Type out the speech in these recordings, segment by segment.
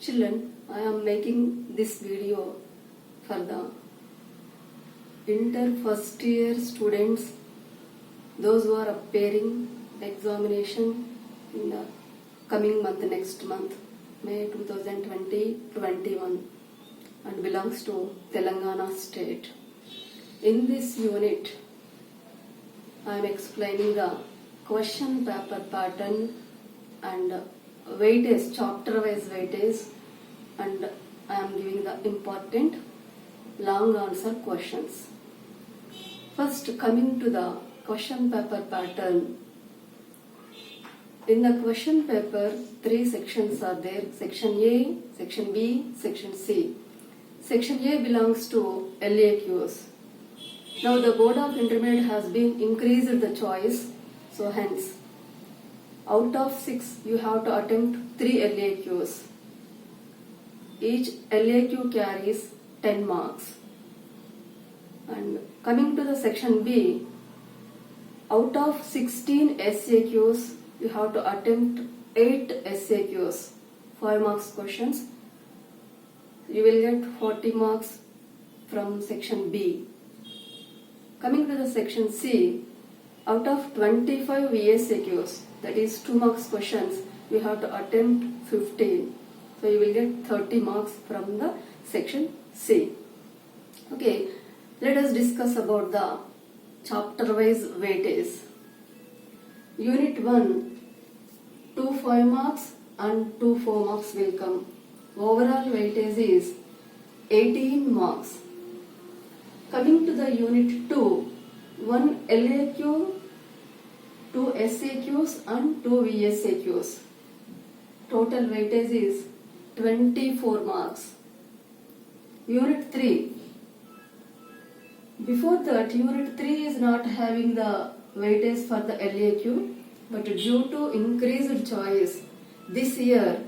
Children, I am making this video for the inter first year students, those who are appearing examination in the coming month, next month, May 2020-21, and belongs to Telangana state. In this unit, I am explaining the question paper pattern and weightage, chapter wise weightage, and I am giving the important long answer questions. First, coming to the question paper pattern. In the question paper, 3 sections are there: section A, section B, section C. Section A belongs to LAQs. Now the Board of Intermediate has been increased the choice, so hence out of 6 you have to attempt 3 LAQs. Each LAQ carries 10 marks. And coming to the section B, out of 16 SAQs you have to attempt 8 SAQs, 5 marks questions. You will get 40 marks from section B. Coming to the section C, out of 25 VSAQs, that is 2 marks questions, you have to attempt 15. So you will get 30 marks from the section C. Okay, let us discuss about the chapter wise weightage. Unit 1, 2 5 marks and 2 4 marks will come. Overall weightage is 18 marks. Coming to the unit 2, 1 LAQ, 2 SAQs and 2 VSAQs. Total weightage is 24 marks. Unit 3. Before that, Unit 3 is not having the weightage for the LAQ, but due to increased choice, this year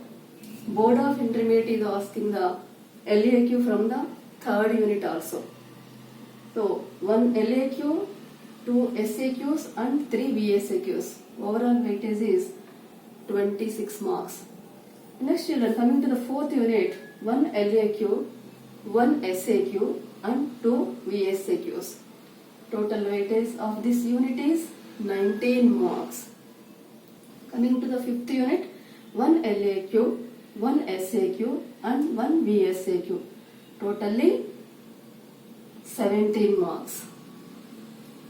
Board of Intermediate is asking the LAQ from the 3rd unit also. So 1 LAQ, 2 SAQs and 3 VSAQs. Overall weightage is 26 marks. Next, children, coming to the 4th unit, 1 LAQ, 1 SAQ and 2 VSAQs. Total weightage of this unit is 19 marks. Coming to the 5th unit, 1 LAQ, 1 SAQ and 1 VSAQ. Totally 17 marks.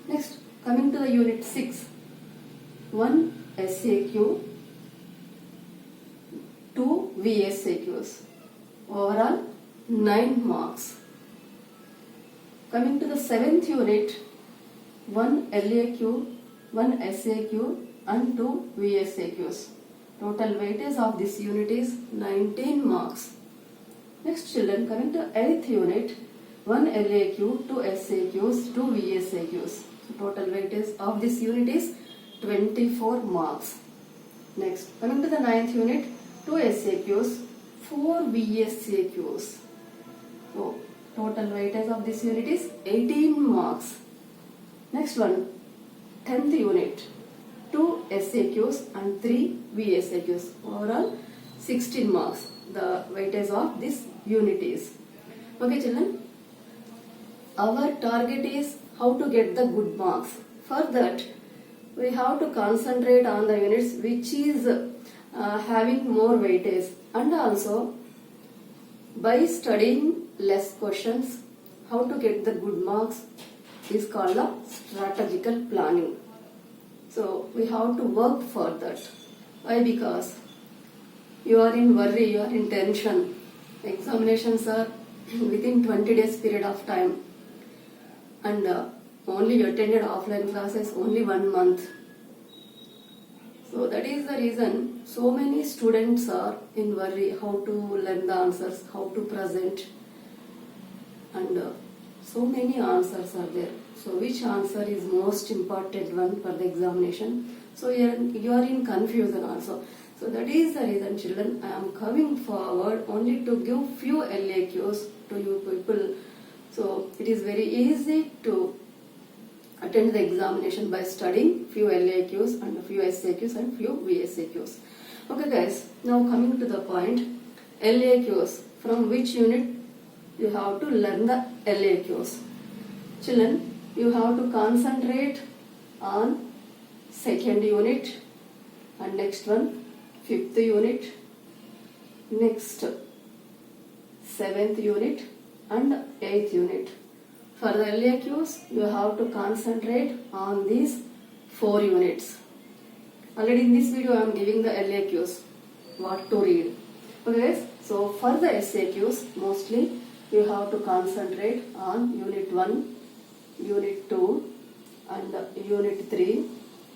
Next, coming to the unit 6, 1 SAQ, 2 VSAQs. Overall 9 marks. Coming to the 7th unit, 1 LAQ, 1 SAQ and 2 VSAQs. Total weightage of this unit is 19 marks. Next, children, coming to 8th unit, 1 LAQ, 2 SAQs, 2 VSAQs. So total weightage of this unit is 24 marks. Next, coming to the 9th unit, 2 SAQs, 4 VSAQs. So total weightage of this unit is 18 marks. Next one, 10th unit, 2 SAQs and 3 VSAQs. Overall 16 marks. The weightage of this unit is. Okay, children. Our target is how to get the good marks. For that, we have to concentrate on the units which is having more weightage, and also by studying less questions, how to get the good marks is called the strategical planning. So we have to work for that. Why? Because you are in worry, you are in tension. Examinations are within 20 days period of time, and only you attended offline classes only 1 month. So that is the reason so many students are in worry how to learn the answers, how to present, and so many answers are there. So which answer is most important one for the examination? So you are in confusion also. So that is the reason, children, I am coming forward only to give few LAQs to you people. So it is very easy to attend the examination by studying few LAQs and few SAQs and few VSAQs. Okay guys, now coming to the point, LAQs. From which unit you have to learn the LAQs. Children, you have to concentrate on second unit and next one fifth unit, next seventh unit and eighth unit. For the LAQs, you have to concentrate on these 4 units. Already in this video I am giving the LAQs, what to read. Okay guys, so for the SAQs, mostly you have to concentrate on unit 1, unit 2 and unit 3.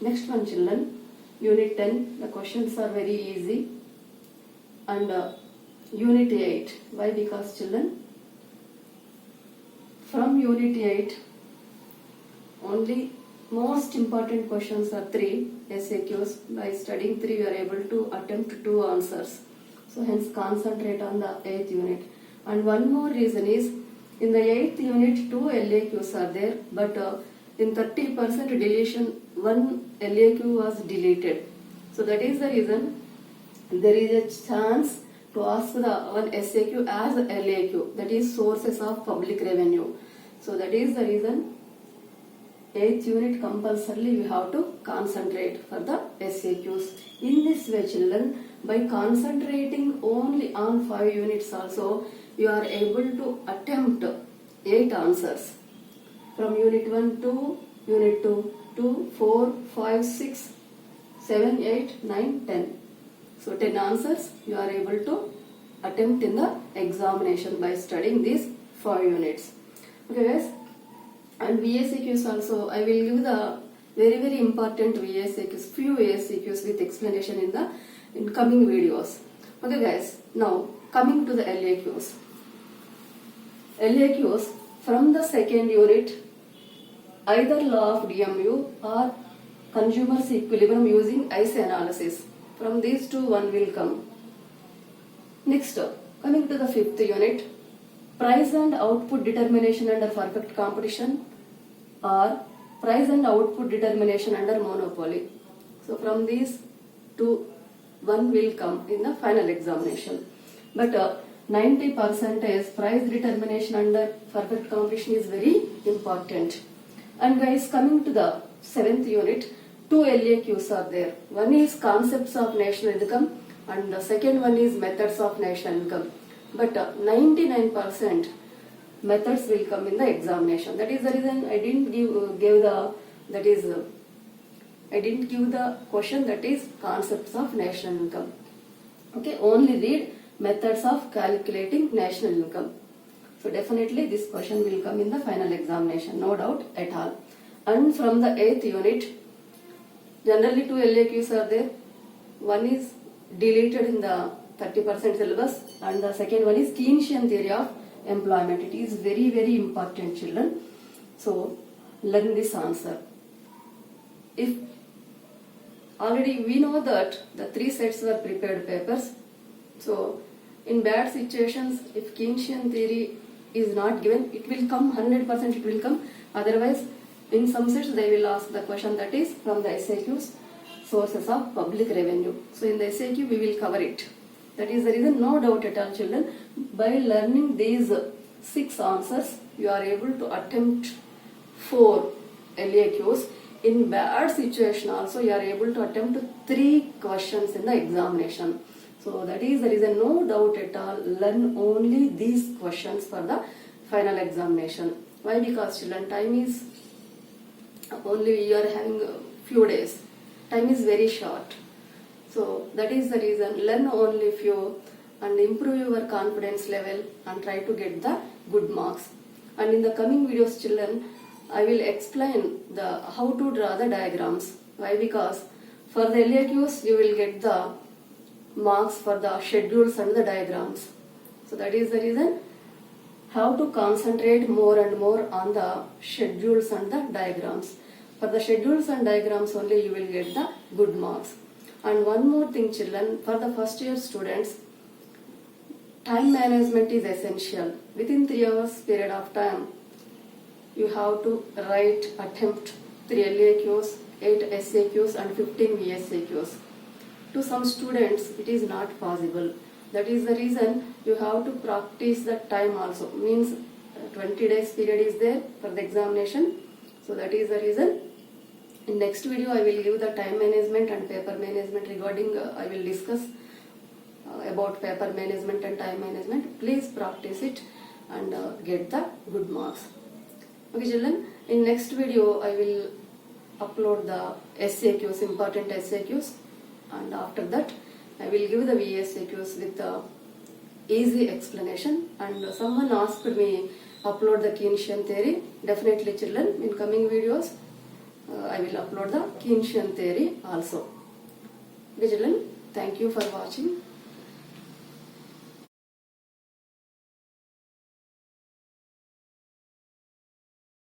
Next one children, unit 10, the questions are very easy. And unit 8, why? Because children, from unit 8, only most important questions are 3 SAQs. By studying 3, you are able to attempt 2 answers. So hence concentrate on the 8th unit. And one more reason is, in the 8th unit, 2 LAQs are there, but in 30% deletion, 1 LAQ was deleted. So that is the reason there is a chance to ask the one SAQ as LAQ, that is sources of public revenue. So that is the reason 8th unit compulsorily you have to concentrate for the SAQs. In this way children, by concentrating only on 5 units also, you are able to attempt 8 answers. From unit 1 to unit 2, 4, 5, 6, 7, 8, 9, 10. So 10 answers you are able to attempt in the examination by studying these 5 units. Okay guys, and VACQs also, I will give the very important VACQs, few VACQs with explanation in coming videos. Okay guys, now coming to the LAQs. LAQs from the second unit, either law of DMU or consumer's equilibrium using ICE analysis. From these two, one will come. Next, coming to the 5th unit, price and output determination under perfect competition or price and output determination under monopoly. So from these two, one will come in the final examination. But 90% is price determination under perfect competition is very important. And guys, coming to the 7th unit, 2 LAQs are there. One is concepts of national income and the second one is methods of national income. But 99% methods will come in the examination. That is the reason I didn't give the question that is concepts of national income. Okay, only read methods of calculating national income. So definitely this question will come in the final examination, no doubt at all. And from the 8th unit, generally 2 LAQs are there. One is deleted in the 30% syllabus and the second one is Keynesian theory of employment. It is very important children. So learn this answer. If already we know that the 3 sets were prepared papers, so in bad situations, if Keynesian theory is not given, it will come 100%, it will come. Otherwise, in some sets they will ask the question that is from the SAQs, sources of public revenue. So in the SAQ we will cover it. That is the reason, no doubt at all children, by learning these 6 answers, you are able to attempt 4 LAQs. In bad situation also, you are able to attempt 3 questions in the examination. So that is the reason, no doubt at all, learn only these questions for the final examination. Why? Because children, time is only, you are having a few days. Time is very short. So that is the reason, learn only few and improve your confidence level and try to get the good marks. And in the coming videos children, I will explain how to draw the diagrams. Why? Because for the LAQs you will get the marks for the schedules and the diagrams. So that is the reason, how to concentrate more and more on the schedules and the diagrams. For the schedules and diagrams only you will get the good marks. And one more thing children, for the first year students, time management is essential. Within 3 hours period of time, you have to attempt 3 LAQs, 8 SAQs and 15 VSAQs. To some students it is not possible. That is the reason you have to practice the time also. Means 20 days period is there for the examination. So that is the reason. In next video I will give the time management and paper management regarding I will discuss about paper management and time management. Please practice it and get the good marks. Okay children, in next video I will upload the SAQs, important SAQs, and after that I will give the VSAQs with easy explanation. And someone asked me upload the Keynesian theory. Definitely children, in coming videos I will upload the Keynesian theory also. Okay children, thank you for watching.